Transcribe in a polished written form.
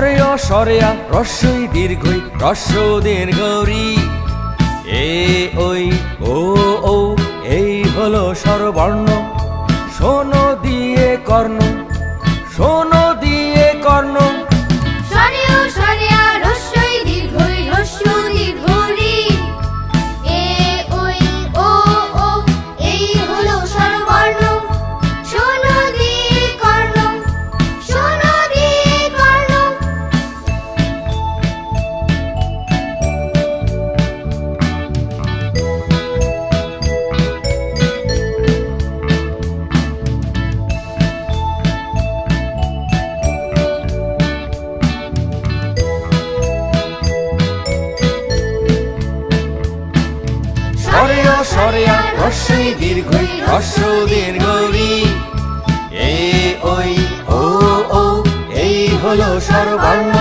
সরেয় সরেয়া রস্বই দীর্ঘই রস্ব দীর্ঘরি এ ওই ও ও এই হলো স্বরবর্ণ। শোনো দিয়ে কর্ণ, শোনো দিয়ে কর্ণ। সরেয় সরেয়া রস্বই দীর্ঘই রস্ব দীর্ঘরি এ ওই ও ও এই হলো স্বরবর্ণ। শোনো দিয়ে কর্ণ, শোনো দিয়ে কর্ণ। সরেয় সরেয়া রস্বই দীর্ঘই রস্ব দীর্ঘরি এ ওই ও ও এই হলো স্বরবর্ণ।